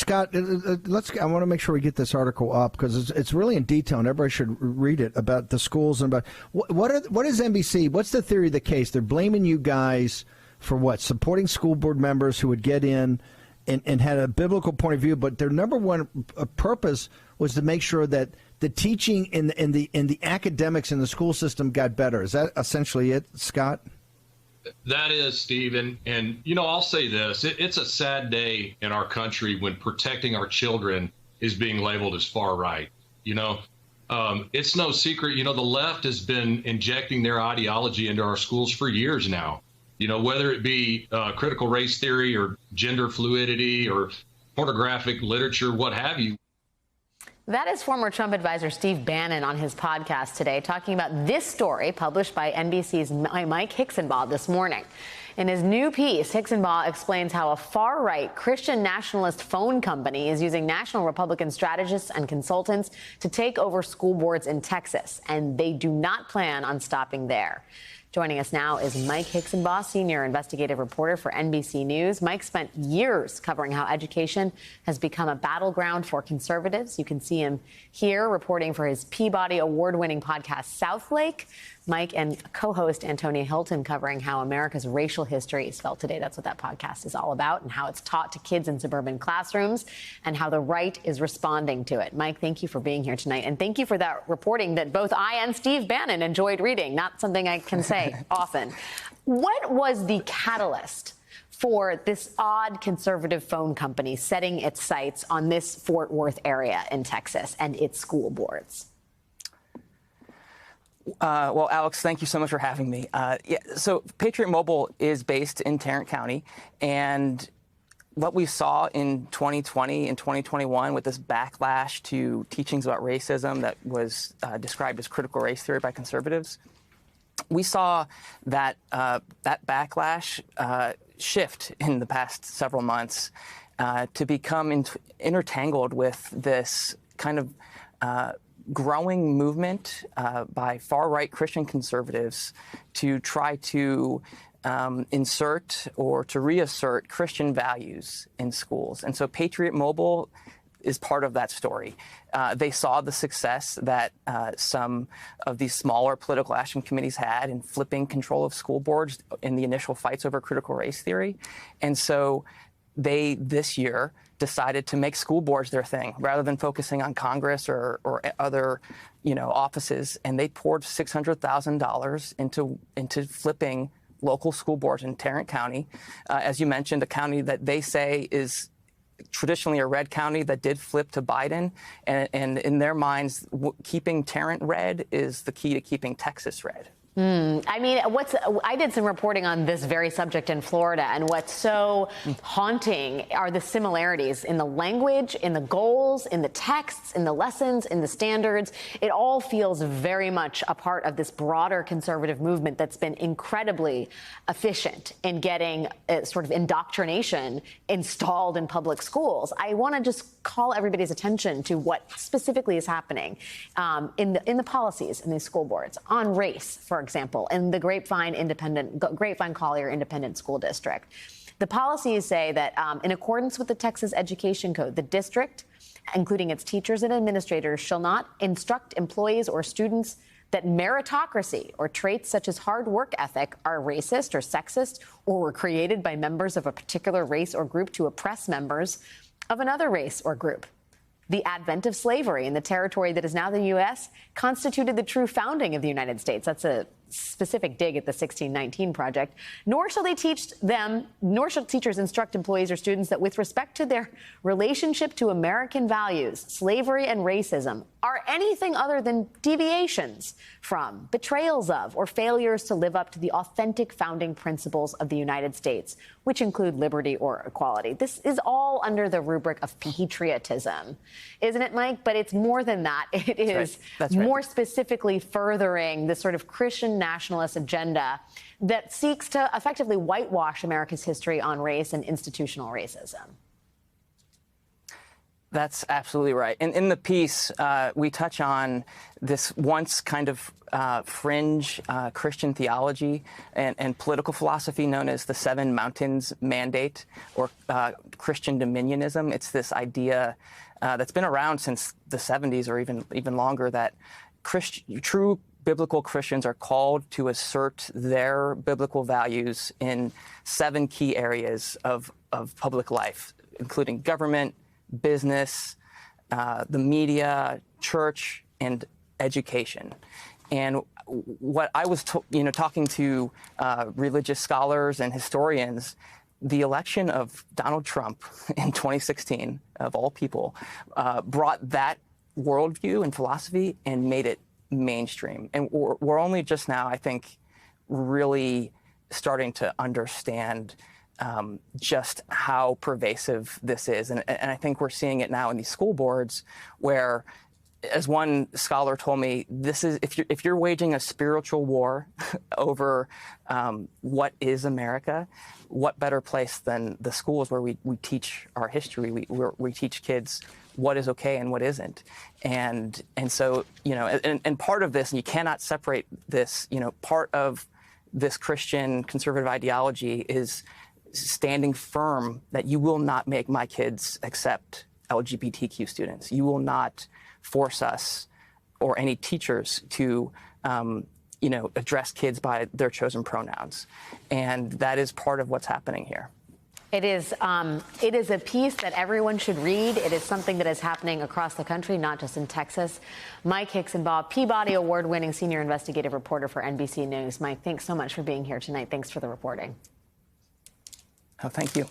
Scott, I want to make sure we get this article up because it's really in detail and everybody should read it about the schools and about what is NBC? What's the theory of the case? They're blaming you guys for what? Supporting school board members who would get in and had a biblical point of view, but their number one purpose was to make sure that the teaching in the academics in the school system got better. Is that essentially it, Scott? That is, Steve. And I'll say this. It's a sad day in our country when protecting our children is being labeled as far right. It's no secret. The left has been injecting their ideology into our schools for years now. Whether it be critical race theory or gender fluidity or pornographic literature, what have you. That is former Trump advisor Steve Bannon on his podcast today, talking about this story published by NBC's Mike Hixenbaugh this morning. In his new piece, Hixenbaugh explains how a far-right Christian nationalist phone company is using national Republican strategists and consultants to take over school boards in Texas, and they do not plan on stopping there. Joining us now is Mike Hixenbaugh, senior investigative reporter for NBC News. Mike spent years covering how education has become a battleground for conservatives. You can see him here reporting for his Peabody Award-winning podcast, Southlake. Mike and co-host Antonia Hilton covering how America's racial history is felt today. That's what that podcast is all about, and how it's taught to kids in suburban classrooms and how the right is responding to it. Mike, thank you for being here tonight. And thank you for that reporting that both I and Steve Bannon enjoyed reading. Not something I can say often. What was the catalyst for this odd conservative phone company setting its sights on this Fort Worth area in Texas and its school boards? Well, Alex, thank you so much for having me. So Patriot Mobile is based in Tarrant County, and what we saw in 2020 and 2021 with this backlash to teachings about racism that was described as critical race theory by conservatives, we saw that that backlash shift in the past several months to become intertangled with this kind of growing movement by far-right Christian conservatives to try to insert or to reassert Christian values in schools. And so Patriot Mobile is part of that story. They saw the success that some of these smaller political action committees had in flipping control of school boards in the initial fights over critical race theory. And so they, this year, decided to make school boards their thing rather than focusing on Congress or other, offices. And they poured $600,000 into flipping local school boards in Tarrant County. As you mentioned, a county that they say is traditionally a red county that did flip to Biden. And in their minds, keeping Tarrant red is the key to keeping Texas red. I did some reporting on this very subject in Florida, and what's so haunting are the similarities in the language, in the goals, in the texts, in the lessons, in the standards. It all feels very much a part of this broader conservative movement that's been incredibly efficient in getting sort of indoctrination installed in public schools. I want to just call everybody's attention to what specifically is happening in the policies in these school boards on race, for example, in the Grapevine Collier Independent School District. The policies say that in accordance with the Texas Education Code, the district, including its teachers and administrators, shall not instruct employees or students that meritocracy or traits such as hard work ethic are racist or sexist or were created by members of a particular race or group to oppress members of another race or group. The advent of slavery in the territory that is now the U.S. constituted the true founding of the United States. That's a specific dig at the 1619 Project. Nor shall teachers instruct employees or students that with respect to their relationship to American values, slavery and racism are anything other than deviations from, betrayals of, or failures to live up to the authentic founding principles of the United States, which include liberty or equality. This is all under the rubric of patriotism, isn't it, Mike? But it's more than that. It is more specifically furthering this sort of Christian nationalist agenda that seeks to effectively whitewash America's history on race and institutional racism. That's absolutely right. And in the piece, we touch on this once kind of fringe Christian theology and political philosophy known as the Seven Mountains Mandate, or Christian dominionism. It's this idea that's been around since the 70s or even longer, that true biblical Christians are called to assert their biblical values in 7 key areas of public life, including government, business, the media, church, and education. And what I was talking to religious scholars and historians, the election of Donald Trump in 2016, of all people, brought that worldview and philosophy and made it mainstream. And we're only just now, I think, really starting to understand just how pervasive this is. And I think we're seeing it now in these school boards where, as one scholar told me, this is if you're waging a spiritual war over what is America, what better place than the schools where we teach our history, we teach kids what is okay and what isn't. And so, and part of this, and you cannot separate this, part of this Christian conservative ideology is standing firm that you will not make my kids accept LGBTQ students. You will not force us or any teachers to, address kids by their chosen pronouns. And that is part of what's happening here. It is a piece that everyone should read. It is something that is happening across the country, not just in Texas. Mike Hixenbaugh, Peabody Award-winning senior investigative reporter for NBC News. Mike, thanks so much for being here tonight. Thanks for the reporting. Oh, thank you.